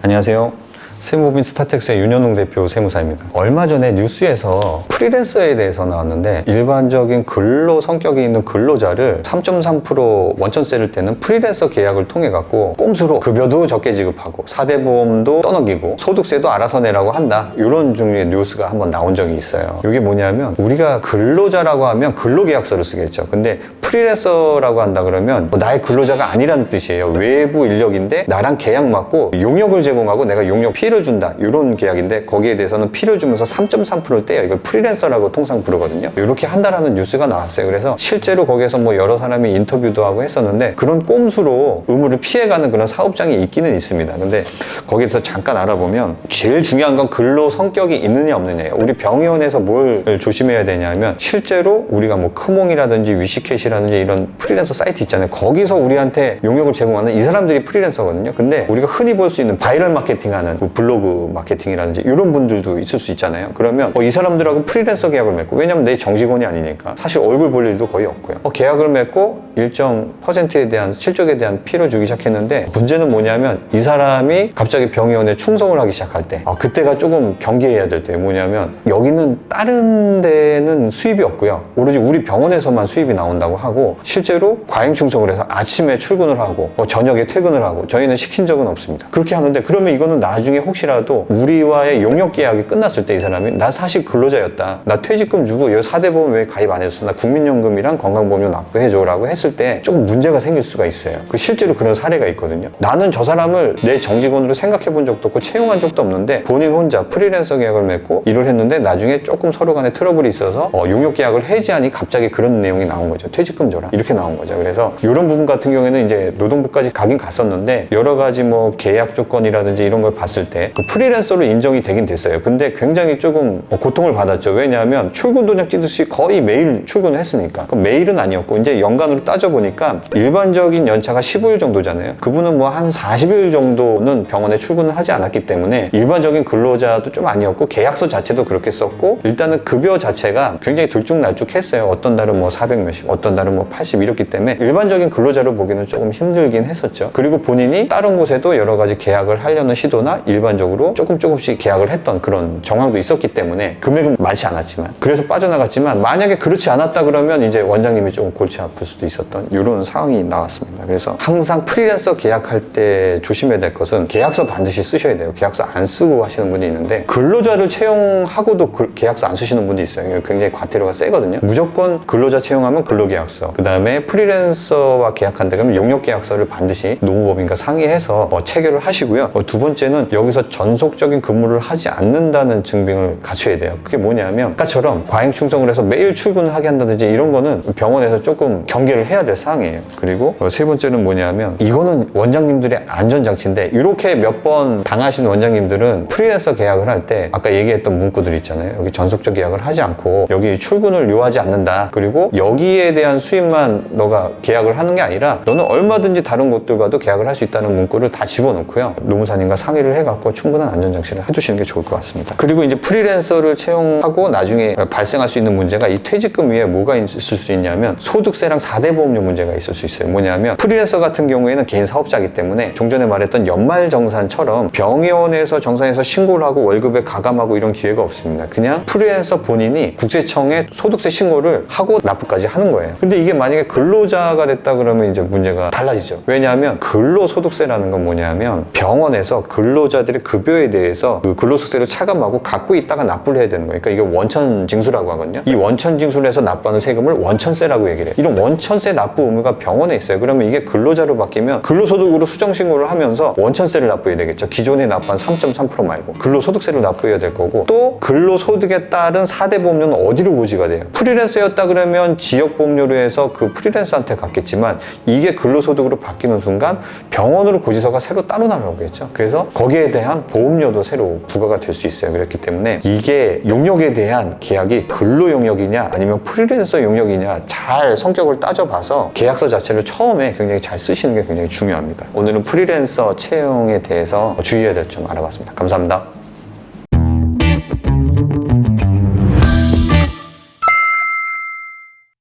안녕하세요. 세무법인 스타텍스의 윤현웅 대표 세무사입니다. 얼마 전에 뉴스에서 프리랜서에 대해서 나왔는데 일반적인 근로 성격이 있는 근로자를 3.3% 원천세를 떼는 프리랜서 계약을 통해 갖고 꼼수로 급여도 적게 지급하고 4대 보험도 떠넘기고 소득세도 알아서 내라고 한다. 이런 종류의 뉴스가 한번 나온 적이 있어요. 이게 뭐냐면 우리가 근로자라고 하면 근로계약서를 쓰겠죠. 근데 프리랜서라고 한다 그러면 나의 근로자가 아니라는 뜻이에요. 외부 인력인데 나랑 계약 맞고 용역을 제공하고 내가 용역 피를 준다. 이런 계약인데 거기에 대해서는 피를 주면서 3.3%를 떼요. 이걸 프리랜서라고 통상 부르거든요. 이렇게 한다라는 뉴스가 나왔어요. 그래서 실제로 거기에서 뭐 여러 사람이 인터뷰도 하고 했었는데 그런 꼼수로 의무를 피해가는 그런 사업장이 있기는 있습니다. 근데 거기에서 잠깐 알아보면 제일 중요한 건 근로 성격이 있느냐 없느냐예요. 우리 병의원에서 뭘 조심해야 되냐면 실제로 우리가 뭐 크몽이라든지 위시캣이라든지 이런 프리랜서 사이트 있잖아요. 거기서 우리한테 용역을 제공하는 이 사람들이 프리랜서거든요. 근데 우리가 흔히 볼 수 있는 바이럴 마케팅하는 뭐 블로그 마케팅이라든지 이런 분들도 있을 수 있잖아요. 그러면 이 사람들하고 프리랜서 계약을 맺고, 왜냐면 내 정직원이 아니니까 사실 얼굴 볼 일도 거의 없고요. 계약을 맺고 일정 퍼센트에 대한 실적에 대한 피를 주기 시작했는데 문제는 뭐냐면 이 사람이 갑자기 병의원에 충성을 하기 시작할 때 그때가 조금 경계해야 될 때 뭐냐면 여기는 다른 데는 수입이 없고요. 오로지 우리 병원에서만 수입이 나온다고 하고 실제로 과잉 충성을 해서 아침에 출근을 하고 저녁에 퇴근을 하고 저희는 시킨 적은 없습니다. 그렇게 하는데 그러면 이거는 나중에 혹시라도 우리와의 용역 계약이 끝났을 때 이 사람이 나 사실 근로자였다. 나 퇴직금 주고 여기 4대 보험 왜 가입 안 했어? 나 국민연금이랑 건강보험료 납부해줘 라고 했을 때 조금 문제가 생길 수가 있어요. 실제로 그런 사례가 있거든요. 나는 저 사람을 내 정직원으로 생각해 본 적도 없고 채용한 적도 없는데 본인 혼자 프리랜서 계약을 맺고 일을 했는데 나중에 조금 서로 간에 트러블이 있어서 용역 계약을 해지하니 갑자기 그런 내용이 나온 거죠. 퇴직금 줘라. 이렇게 나온 거죠. 그래서 이런 부분 같은 경우에는 이제 노동부까지 가긴 갔었는데 여러 가지 뭐 계약 조건이라든지 이런 걸 봤을 때 그 프리랜서로 인정이 되긴 됐어요. 근데 굉장히 조금 고통을 받았죠. 왜냐하면 출근 도장 찍듯이 거의 매일 출근을 했으니까. 매일은 아니었고 이제 연간으로 따져보니까 일반적인 연차가 15일 정도잖아요. 그분은 뭐 한 40일 정도는 병원에 출근을 하지 않았기 때문에 일반적인 근로자도 좀 아니었고 계약서 자체도 그렇게 썼고 일단은 급여 자체가 굉장히 들쭉날쭉했어요. 어떤 달은 뭐 400 몇십, 어떤 달은 뭐 80 이렇기 때문에 일반적인 근로자로 보기는 조금 힘들긴 했었죠. 그리고 본인이 다른 곳에도 여러 가지 계약을 하려는 시도나 일반적으로 조금씩 계약을 했던 그런 정황도 있었기 때문에 금액은 많지 않았지만 그래서 빠져나갔지만 만약에 그렇지 않았다 그러면 이제 원장님이 조금 골치 아플 수도 있었던 이런 상황이 나왔습니다. 그래서 항상 프리랜서 계약할 때 조심해야 될 것은 계약서 반드시 쓰셔야 돼요. 계약서 안 쓰고 하시는 분이 있는데 근로자를 채용하고도 계약서 안 쓰시는 분도 있어요. 굉장히 과태료가 세거든요. 무조건 근로자 채용하면 근로계약서, 그 다음에 프리랜서와 계약한다 그러면 용역계약서를 반드시 노무법인과 상의해서 체결을 하시고요. 두 번째는 여기서 전속적인 근무를 하지 않는다는 증빙을 갖춰야 돼요. 그게 뭐냐면 아까처럼 과잉 충성을 해서 매일 출근을 하게 한다든지 이런 거는 병원에서 조금 경계를 해야 될 사항이에요. 그리고 세 번째는 뭐냐면 이거는 원장님들의 안전장치인데 이렇게 몇 번 당하신 원장님들은 프리랜서 계약을 할 때 아까 얘기했던 문구들 있잖아요. 여기 전속적 계약을 하지 않고 여기 출근을 요하지 않는다. 그리고 여기에 대한 수입만 너가 계약을 하는 게 아니라 너는 얼마든지 다른 곳들과도 계약을 할 수 있다는 문구를 다 집어넣고요. 노무사님과 상의를 해갖고 충분한 안전장치를 해두시는 게 좋을 것 같습니다. 그리고 이제 프리랜서를 채용하고 나중에 발생할 수 있는 문제가 이 퇴직금 위에 뭐가 있을 수 있냐면 소득세랑 4대 보험료 문제가 있을 수 있어요. 뭐냐면 프리랜서 같은 경우에는 개인 사업자이기 때문에 좀 전에 말했던 연말정산처럼 병의원에서 정산해서 신고를 하고 월급에 가감하고 이런 기회가 없습니다. 그냥 프리랜서 본인이 국세청에 소득세 신고를 하고 납부까지 하는 거예요. 근데 이게 만약에 근로자가 됐다 그러면 이제 문제가 달라지죠. 왜냐하면 근로소득세라는 건 뭐냐면 병원에서 근로자들의 급여에 대해서 그 근로소득세를 차감하고 갖고 있다가 납부를 해야 되는 거예요. 그러니까 이게 원천징수라고 하거든요. 이 원천징수를 해서 납부하는 세금을 원천세라고 얘기를 해요. 이런 원천세 납부 의무가 병원에 있어요. 그러면 이게 근로자로 바뀌면 근로소득으로 수정신고를 하면서 원천세를 납부해야 되겠죠. 기존에 납부한 3.3% 말고 근로소득세를 납부해야 될 거고 또 근로소득에 따른 4대 보험료는 어디로 고지가 돼요? 프리랜서였다 그러면 지역보험료로 해서 그 프리랜서한테 갔겠지만 이게 근로소득으로 바뀌는 순간 병원으로 고지서가 새로 따로 나오겠죠. 그래서 거기에 대한 보험료도 새로 부과가 될 수 있어요. 그렇기 때문에 이게 용역에 대한 계약이 근로 용역이냐 아니면 프리랜서 용역이냐 잘 성격을 따져봐서 계약서 자체를 처음에 굉장히 잘 쓰시는 게 굉장히 중요합니다. 오늘은 프리랜서 채용에 대해서 주의해야 될 점 알아봤습니다. 감사합니다.